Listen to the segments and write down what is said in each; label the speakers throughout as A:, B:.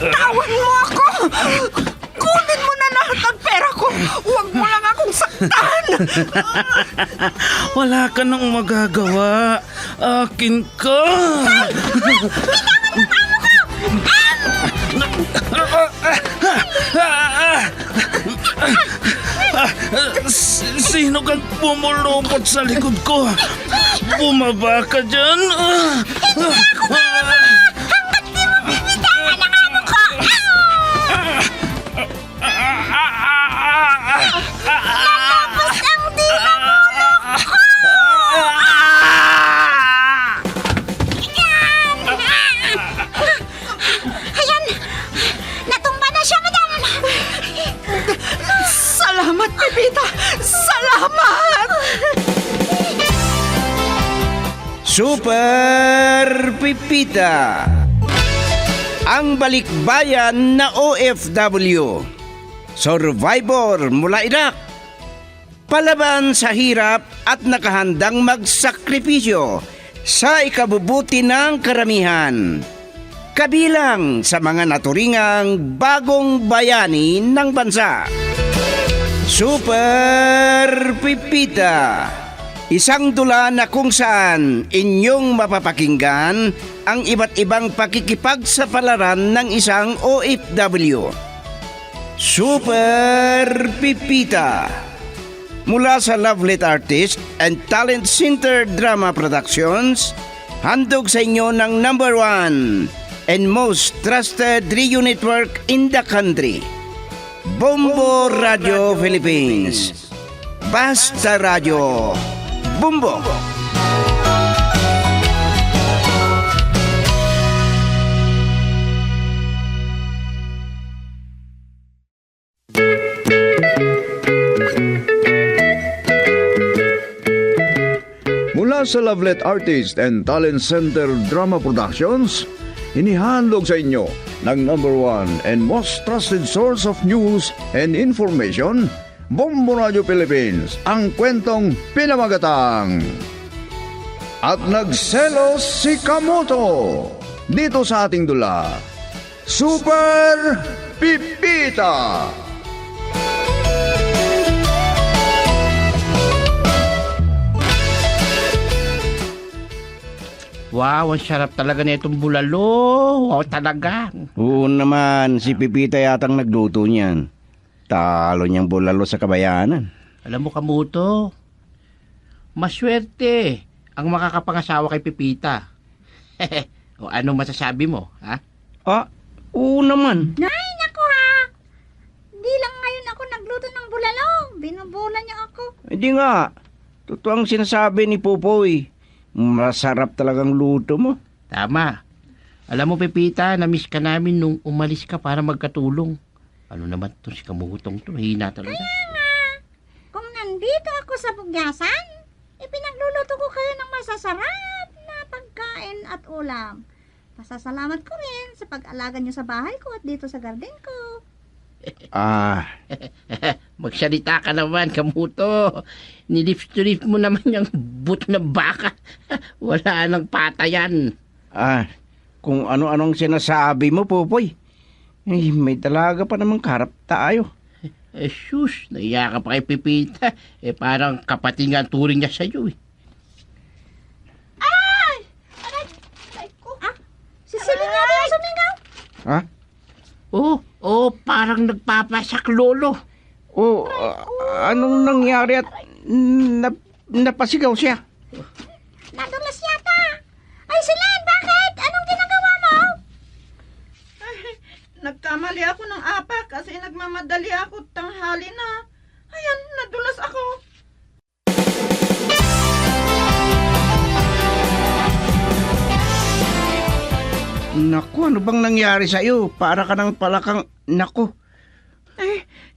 A: Bitawan mo ako! Kunin mo na lahat ng pera ko! Huwag mo lang akong saktan!
B: Wala ka nang magagawa. Akin ka. Sino kang pumulupot sa likod ko? Bumaba ka dyan.
C: Ayan! Natumba na siya, madam!
A: Salamat, Pepita! Salamat!
D: Super Pipita, ang balikbayan na OFW, survivor mula Iraq, palaban sa hirap at nakahandang magsakripisyo sa ikabubuti ng karamihan, kabilang sa mga naturingang bagong bayani ng bansa. Super Pipita, isang dula na kung saan inyong mapapakinggan ang iba't ibang pakikipagsapalaran ng isang OFW. Super Pipita, mula sa Lovelet Artist and Talent Center Drama Productions, handog sa inyo ng #1 and most trusted radio network in the country, Bombo Radio Philippines. Basta Radio Bombo.
E: Mula sa Lovelet Artist and Talent Center Drama Productions, inihandog sa inyo ng #1 and most trusted source of news and information, Bombo Radio Philippines, ang kwentong pinamagatang At Nagselos si Kamoto, dito sa ating dula, Super Pipita.
F: Wow, ang sarap talaga na itong bulalo. Wow, talaga.
D: Oo naman, si Pipita yatang nagluto niyan. Talo niyang bulalo sa kabayanan.
F: Alam mo, Kamuto, maswerte ang makakapangasawa kay Pipita. O ano masasabi mo, ha?
D: Ah, oo naman.
C: Nay, naku ha! Di lang ngayon ako nagluto ng bulalo. Binubulan niya ako.
D: Hindi nga. Totoo ang sinasabi ni Popoy. Masarap talagang luto mo.
F: Tama. Alam mo, Pipita, na-miss ka namin nung umalis ka para magkatulong. Ano naman to si Kamutong to? Hina talaga.
C: Kaya nga, kung nandito ako sa bugyasan, ipinagluluto ko kayo ng masasarap na pagkain at ulam. Pasasalamat ko rin sa pag-alaga niyo sa bahay ko at dito sa garden ko.
D: Ah,
F: Magsalita ka naman, Kamuto. Nilift-to-lift mo naman yung but ng baka. Wala nang patayan.
D: kung ano-anong sinasabi mo, Popoy. Eh, may talaga pa namang karap tayo.
F: Sus, naiya ka pa kay Pipita. Parang kapatid nga ang turing niya sa'yo eh.
C: Ay ko. Si Celine nga rin ang sumingaw.
D: Ha?
F: Oo, parang nagpapasak lolo.
D: Oh, anong nangyari at napasigaw siya?
C: Nadulas yata. Ay, Celine, bakit? Anong ginagawa mo?
A: Nagkamali ako ng apak kasi nagmamadali ako tanghali na. Ayan, nadulas ako.
D: Naku, ano bang nangyari sa'yo? Para ka nang palakang... Naku.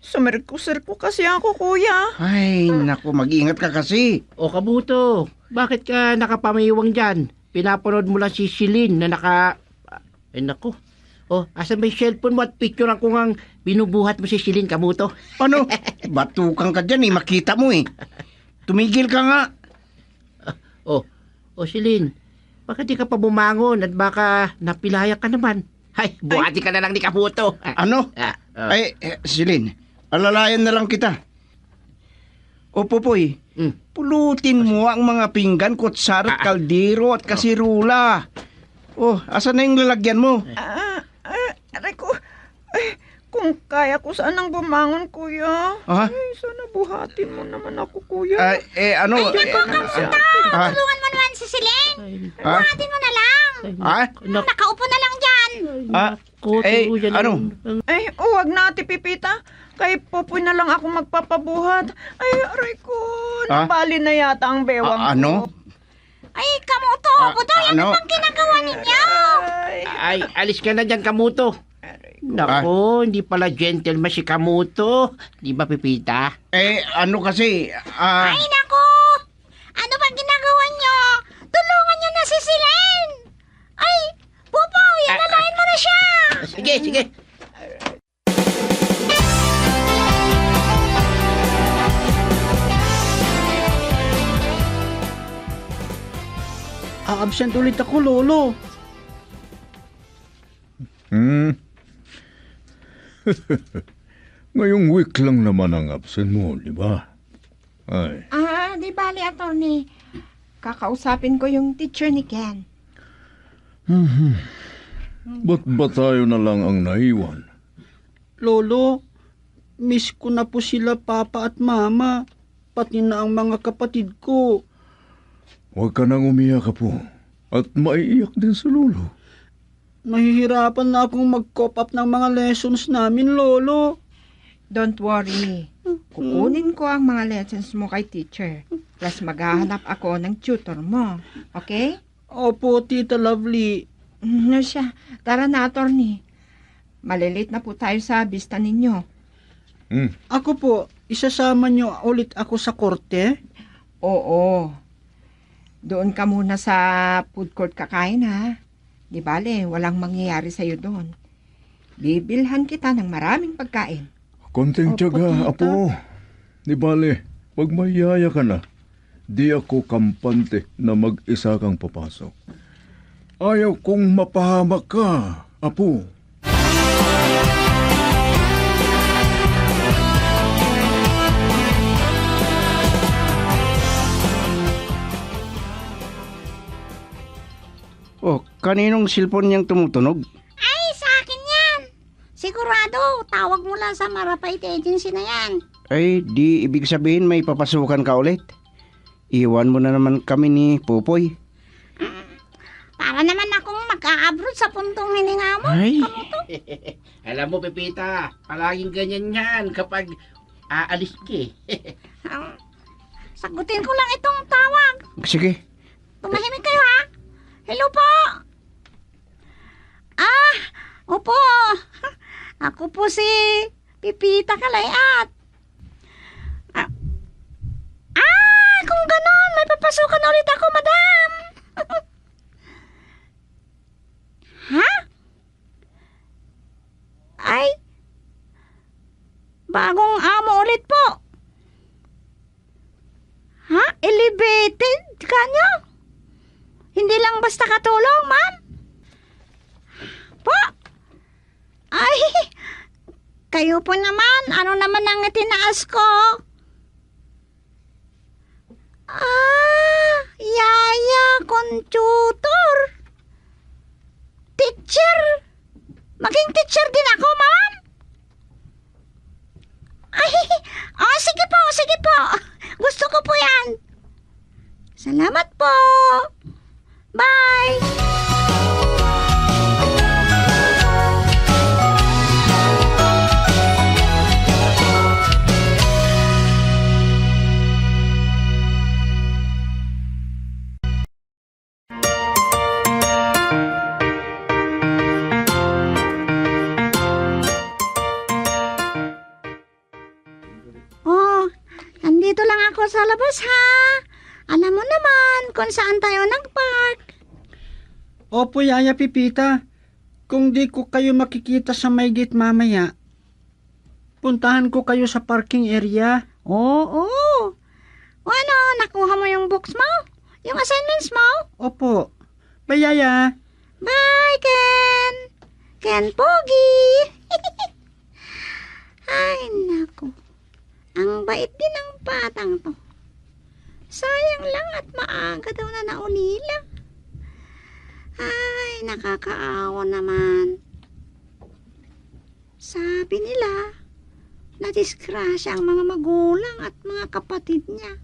A: Sumirko-sirko kasi ako, kuya.
D: Ay, naku, mag-ingat ka kasi.
F: O Kabuto, bakit ka nakapamiwang dyan? Pinapanood mo lang si Celine na naka... Ay naku. Asan ba yung cellphone mo at picture ako ngang binubuhat mo si Celine, Kabuto?
D: Ano? Batukan ka dyan eh, makita mo eh. Tumigil ka nga.
F: Celine, bakit di ka pa bumangon at baka napilaya ka naman? Ay, buhati ka na lang ni Kaputo.
D: Ano?
F: Ah.
D: Ay, Silin, alalayan na lang kita. O Popoy, pulutin mo ang mga pinggan, kutsara, kaldero at kasirula. Oh, asan na yung lalagyan mo?
A: Aray ko. Ay, kung kaya ko sanang bumangon, kuya.
D: Ah?
A: Ay, sana buhatin mo naman ako, kuya.
D: Ano?
C: Tulungan mo naman si Silin.
D: Ah?
C: Buhatin mo na lang. Nakaupo na lang dyan.
D: Ano?
A: Ay, wag na, Ate Pipita. Kay Popoy na lang ako magpapabuhat. Ay, aray ko. Nabali na yata ang bewang ko.
D: Ano?
C: Ay, Kamuto, Budoy, ano bang ginagawa ninyo?
F: Ay, alis ka na dyan, Kamuto. Naku, hindi pala gentleman si Kamuto. Di ba, Pipita?
D: Ano kasi,
C: Ay, naku! Ano bang ginagawa nyo? Tulungan nyo na si Silin! Ay, Popoy, alalayan mo na siya!
F: Sige, sige.
G: Absent ulit ako, Lolo.
E: Ngayong week lang naman ang absent mo, di ba? Ay,
A: Di bali, attorney. Kakausapin ko yung teacher ni Ken.
E: ba't ba tayo na lang ang naiwan?
G: Lolo, miss ko na po sila Papa at Mama, pati na ang mga kapatid ko.
E: Huwag ka nang umiyak, Apo. At maiiyak din sa lolo.
G: Nahihirapan na akong mag-cope up ng mga lessons namin, Lolo.
A: Don't worry. Kukunin ko ang mga lessons mo kay teacher. Plus maghahanap ako ng tutor mo. Okay?
G: Opo, Tita Lovely.
A: No siya. Tara na, attorney. Malilit na po tayo sa bista ninyo.
G: Ako po, isasama niyo ulit ako sa korte?
A: Oo. Doon ka muna sa food court kakain, ha? Di bale, walang mangyayari sa'yo doon. Bibilhan kita ng maraming pagkain.
E: Konting tiyaga, Apo. Di bale, pag mayaya ka na, di ako kampante na mag-isa kang papasok. Ayaw kong mapahamak ka, Apo.
D: Oh, kaninong cellphone niyang tumutunog?
C: Ay, sa akin yan. Sigurado, tawag mo lang sa Marapait Agency na yan.
D: Ay, di ibig sabihin may papasukan ka ulit. Iwan mo na naman kami ni Popoy.
C: Para naman akong mag-a-abroad sa puntong hininga mo.
D: Ay,
F: Alam mo, Pipita, palaging ganyan yan kapag aalis ka eh.
C: Sagutin ko lang itong tawag.
D: sige.
C: Tumahimik kayo, ha? Hello po? Opo. Ako po si Pipita Kalayat. Kung ganon, may papasukan ulit ako, madam. Ha? Ay, bagong amo ulit po. Ha? Elevated kanyo? Hindi lang basta katulong, ma'am? Po? Ay, kayo po naman. Ano naman ang itinaas ko? Yaya, tutor. Teacher. Maging teacher din ako, ma'am? Ay, sige po. Gusto ko po yan. Salamat po. Bye! Nandito lang ako sa labas, ha? Alam mo naman kung saan tayo nagpark.
G: Opo, Yaya Pipita. Kung di ko kayo makikita sa may gate mamaya, puntahan ko kayo sa parking area.
C: Oo. O ano, nakuha mo yung books mo? Yung assignments mo?
G: Opo. Bye, Yaya.
C: Bye, Ken! Ken Pogi. Ay, naku. Ang bait din ng batang to. Sayang lang at maaga daw na naunila. Ay, nakakaawa naman. Sabi nila, nadisgrasya ang mga magulang at mga kapatid niya.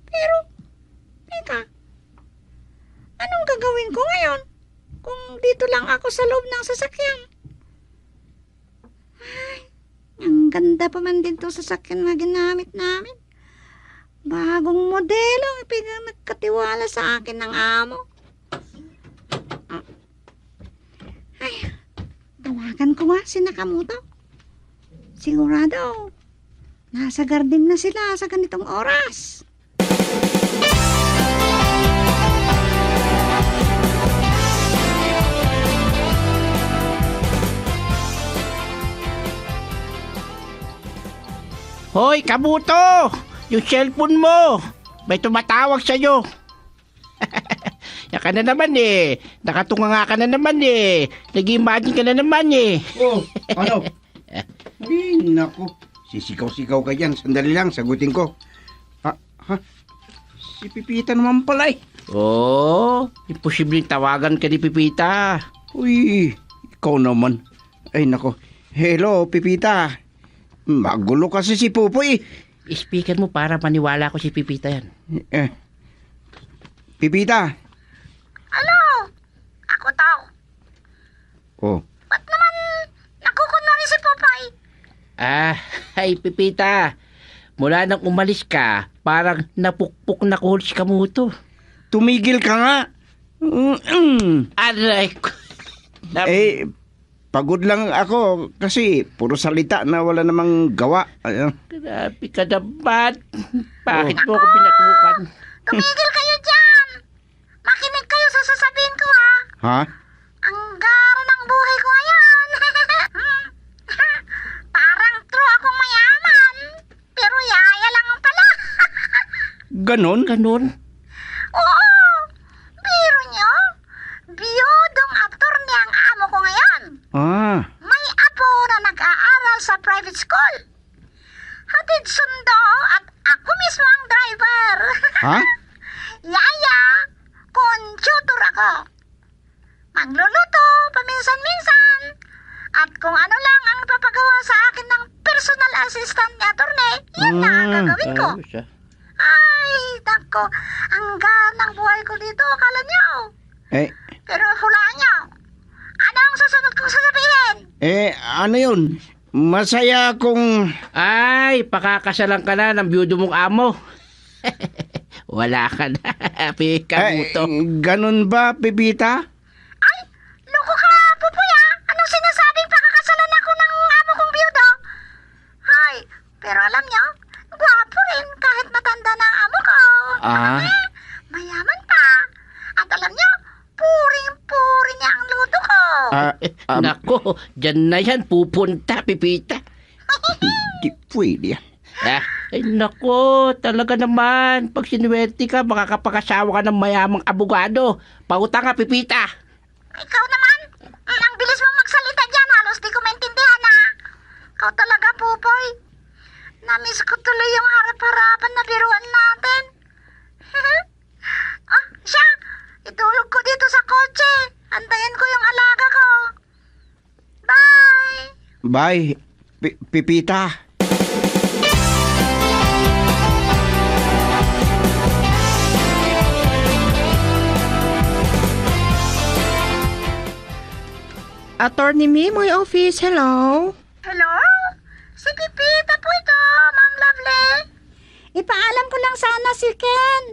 C: Pero, teka, anong gagawin ko ngayon kung dito lang ako sa loob ng sasakyan? Ay, ang ganda pa man din to sasakyan na ginamit namin. Bagong modelo ang pinagkatiwala sa akin ng amo. Ay, tawagan ko nga si Nakamoto. Sigurado, nasa garden na sila sa ganitong oras.
F: Hoy, Kabuto! Yung cellphone mo! May tumatawag sa'yo. Yan ka na naman eh. Nakatunga ka na naman eh. Nag-imagine ka na naman eh.
D: Oh, ano? Ay, naku. Sisikaw-sikaw ka dyan. Sandali lang, sagutin ko. Ha? Si Pipita naman pala eh.
F: Oh, imposibleng tawagan ka ni Pipita.
D: Uy, ikaw naman. Ay, naku. Hello, Pipita. Magulo kasi si Pupoy.
F: Speaker mo para maniwala ko si Pipita yan.
D: Pipita.
C: Ano? Ako tao.
D: Oh,
C: Ba't naman nakukunwari si Popeye?
F: Ay Pipita. Mula nang umalis ka, parang napukpok na kuhol si Kamuto.
D: tumigil ka nga.
F: Aray ko.
D: Pagod lang ako kasi puro salita na wala namang gawa.
F: Grabe ka naman. Bakit mo ako pinatukan?
C: Tumigil kayo dyan! Makinig kayo sa sasabihin ko, ha?
D: Ha?
C: Ang gara ng buhay ko ngayon. Parang true akong mayaman. Pero yaya lang pala.
D: Ganon?
F: Ganon?
C: Oo! Biro nyo? Biyodong attorney ang amo ko ngayon. May apo na nag-aaral sa private school. Hatid sundo at ako mismo ang driver.
D: Ha?
C: Yaya, conductor ako. Magluluto paminsan-minsan. At kung ano lang ang papagawa sa akin ng personal assistant ni attorney, yan na ang gagawin ko. Ay, nako, ang ganang buhay ko dito, akala nyo. Pero hulaan nyo. Ano ang susunod kong sasabihin?
D: Ano yun? Masaya kung...
F: Ay, pakakasalan ka na ng biyudo mong amo. Wala ka na, Kamuto.
D: Ganon ba, Pipita?
C: Ay, loko ka, Pupoy, ha? Anong sinasabing pakakasalan ako ng amo kong biyudo? Ay, pero alam nyo, gwapo rin kahit matanda na ang amo ko. Mayaman pa. At alam nyo, puring-puri niya ang luto ko.
F: Nako, dyan na yan pupunta, Pipita.
D: Di pwede yan.
F: Ay nako, talaga naman. Pag sinuwerte ka, makakapakasawa ka ng mayamang abogado. Pautang ka, Pipita.
C: Ikaw naman, ang bilis mo magsalita dyan, halos di ko maintindihan, ha? Ikaw talaga, Pupoy. Namiss ko tuloy yung harap-harapan na biruan natin. Siya, itulog ko dito sa kotse. Antayin ko yung alaga ko. Bye!
D: Bye, Pipita.
A: Attorney Mimoy office, hello?
C: Hello? Si Pipita po ito, Ma'am Lovely. Ipaalam ko lang sana si Ken.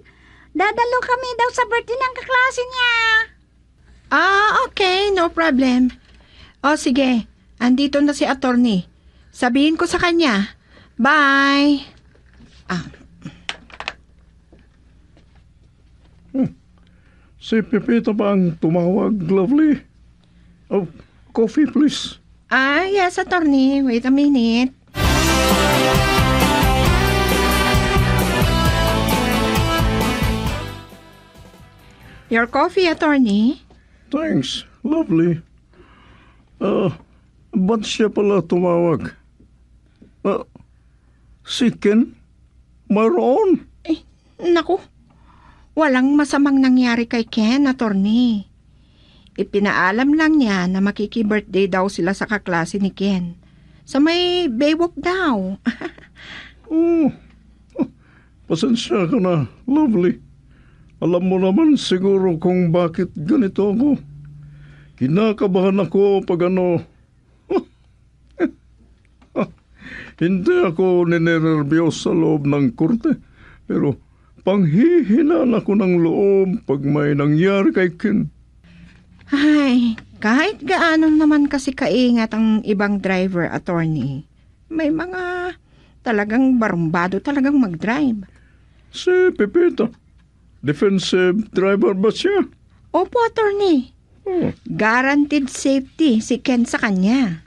C: Dadalo kami daw sa birthday ng kaklase niya.
A: Okay, no problem. O sige, andito na si attorney. Sabihin ko sa kanya. Bye!
B: Si Pipita ba ang tumawag, Lovely? Oh, coffee please.
A: Yes, attorney. Wait a minute. Your coffee, attorney.
B: Thanks, Lovely.
E: Ba't siya pala tumawag? Si Ken? Mayroon?
A: Naku, walang masamang nangyari kay Ken, attorney. Ipinaalam lang niya na makiki-birthday daw sila sa kaklase ni Ken. Sa may Baywalk daw.
E: Pasensya ka na, Lovely. Alam mo naman siguro kung bakit ganito ako. Kinakabahan ako pag Hindi ako ninenervyos sa loob ng korte. Pero panghihinaan ako ng loob pag may nangyari kay Ken.
A: Ay, kahit gaano naman kasi kaingat ang ibang driver, attorney. May mga talagang barumbado talagang mag-drive.
E: Si Pepita, defensive driver ba siya?
A: Opo, attorney. Guaranteed safety si Ken sa kanya.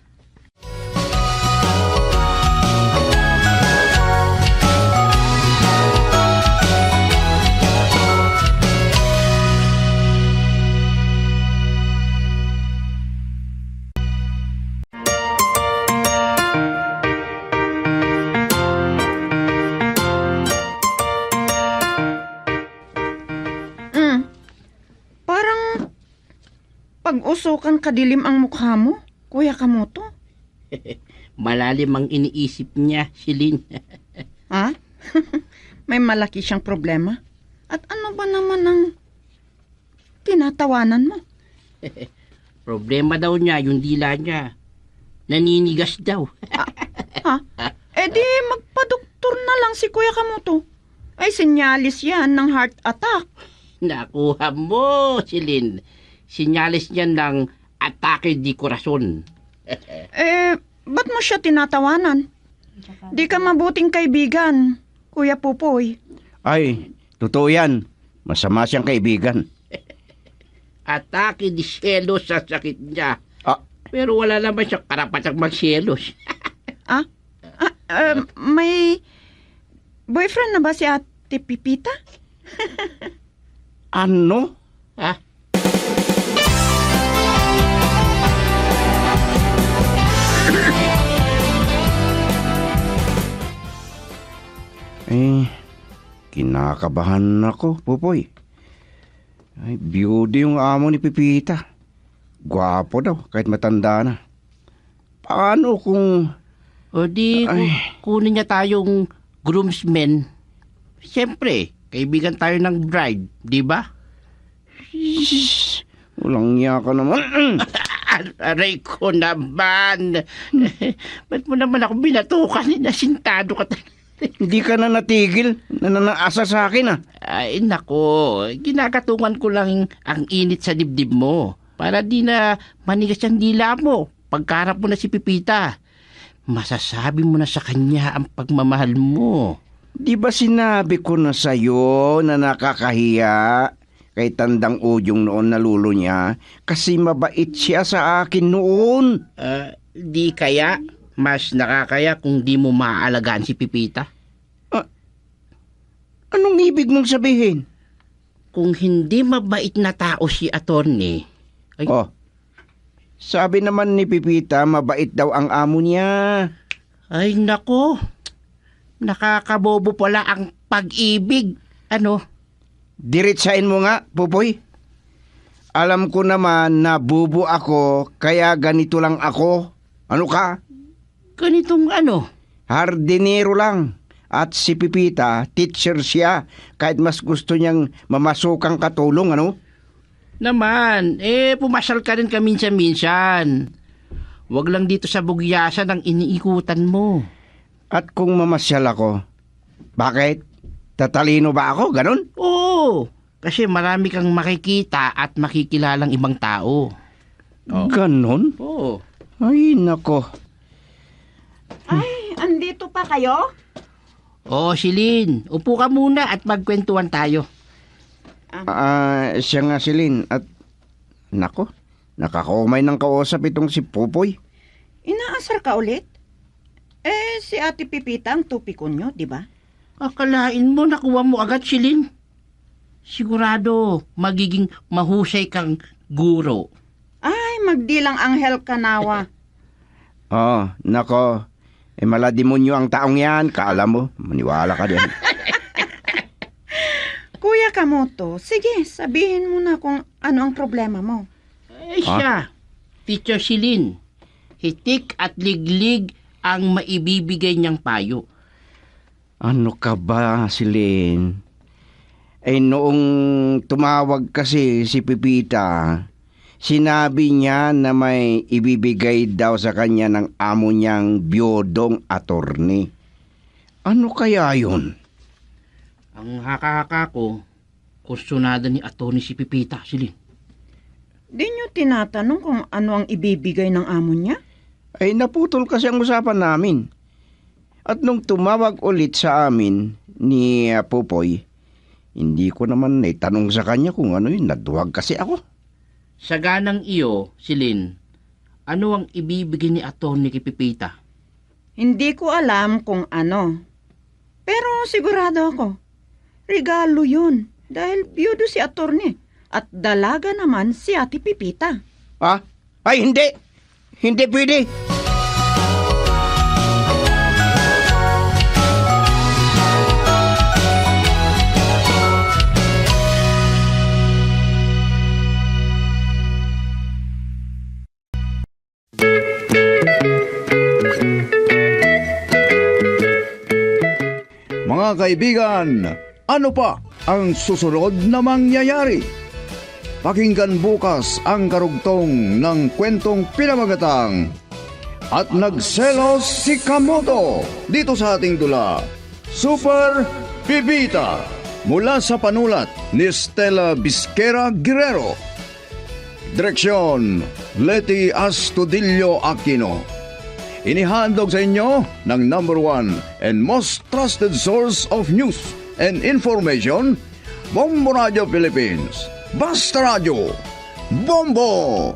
H: Parang pag-usukan kadilim ang mukha mo, Kuya Kamoto.
F: Malalim ang iniisip niya, Silin.
H: Ha? May malaki siyang problema? At ano ba naman ang tinatawanan mo?
F: Problema daw niya, yung dila niya. Naninigas daw.
H: Ha? E di magpa-doktor na lang si Kuya Kamoto. Ay, sinyalis yan ng heart attack.
F: Nakuha mo, Silin. Sinyalis niya ng atake di korason.
H: Ba't mo siya tinatawanan? Di ka mabuting kaibigan, Kuya Pupoy.
D: Ay, totoo yan. Masama siyang kaibigan.
F: Atake di selos sa sakit niya.
D: Ah.
F: Pero wala naman siyang karapatang magselos.
H: May boyfriend na ba si Ate Pipita?
D: Ano?
F: Ha?
D: Kinakabahan ako, Pupoy. Ay, beauty yung amo ni Pipita. Gwapo daw, kahit matanda na. Paano kung...
F: O di, kunin niya tayong groomsmen. Siyempre, kaibigan tayo ng bride, di ba?
D: Walang niya ka naman.
F: Aray ko naman. Ba't mo naman ako binatukan? Nasintado ka talaga.
D: Hindi ka na natigil. Nananaasa sa akin, ah.
F: Ay, nako. Ginagatungan ko lang ang init sa dibdib mo. Para di na manigas ang dila mo. Pagkarap mo na si Pipita. Masasabi mo na sa kanya ang pagmamahal mo.
D: Di ba sinabi ko na sa'yo na nakakahiya kay Tandang Udyong noon na lulo niya kasi mabait siya sa akin noon?
F: Di kaya mas nakakaya kung di mo maaalagaan si Pipita?
D: Anong ibig mong sabihin?
F: Kung hindi mabait na tao si attorney, ay,
D: sabi naman ni Pipita mabait daw ang amo niya.
F: ay nako, nakakabobo pala ang pag-ibig. Ano?
D: Diretsain mo nga, Pupoy. Alam ko naman na bubo ako kaya ganito lang ako. Ano ka?
F: Ganitong ano?
D: Hardinero lang. At si Pipita, teacher siya, kahit mas gusto niyang mamasukang katulong, ano?
F: Naman, pumasyal ka rin ka minsan-minsan. Huwag lang dito sa bugyasan ang iniikutan mo.
D: At kung mamasyal ako, bakit? Tatalino ba ako, ganun?
F: Oo, kasi marami kang makikita at makikilalang ibang tao.
D: Ganon?
F: Oo.
D: Ay, nako.
H: Ay, andito pa kayo?
F: Oo, Silin, upo ka muna at magkwentuhan tayo.
D: Siya nga si Lynn at nako, nakakaumay ng kausap itong si Pupoy.
H: Inaasar ka ulit? Si Ate Pipita ang tupikon nyo, di ba?
F: Akalain mo nakuha mo agad, Silin. Sigurado magiging mahusay kang guro.
H: Ay, magdilang anghel kanawa.
D: Oh, nako. Malademonyo ang taong yan. Kaala mo, maniwala ka din.
H: Kuya Kamoto, sige, sabihin mo na kung ano ang problema mo.
F: Siya, Teacher Silin. Hitik at liglig ang maibibigay niyang payo.
D: Ano ka ba, Silin? Noong tumawag kasi si Pipita, sinabi niya na may ibibigay daw sa kanya ng amo niyang biyodong attorney. Ano kaya yun?
F: Ang haka-haka ko, kursunada ni Atty. si Pipita, Silin.
H: Di niyo tinatanong kung ano ang ibibigay ng amo niya?
D: Naputol kasi ang usapan namin. At nung tumawag ulit sa amin ni Popoy, hindi ko naman tanong sa kanya kung ano yun. Naduwag kasi ako.
F: Sa ganang iyo, Silin, ano ang ibibigay ni Atty. kay Pipita?
H: Hindi ko alam kung ano. Pero sigurado ako, regalo yun dahil biyudo si attorney at dalaga naman si Ate Pipita.
D: Ay, hindi! Hindi pwede!
E: Mga kaibigan, ano pa ang susunod na mangyayari? Pakinggan bukas ang karugtong ng kwentong pinamagatang At Nagselos si Kamoto dito sa ating dula, Super Pipita, mula sa panulat ni Stella Bisquera Guerrero. Direksyon, Leti Astudillo Aquino. Inihandog sa inyo ng #1 and most trusted source of news and information, Bombo Radio Philippines. Basta Radio, Bombo!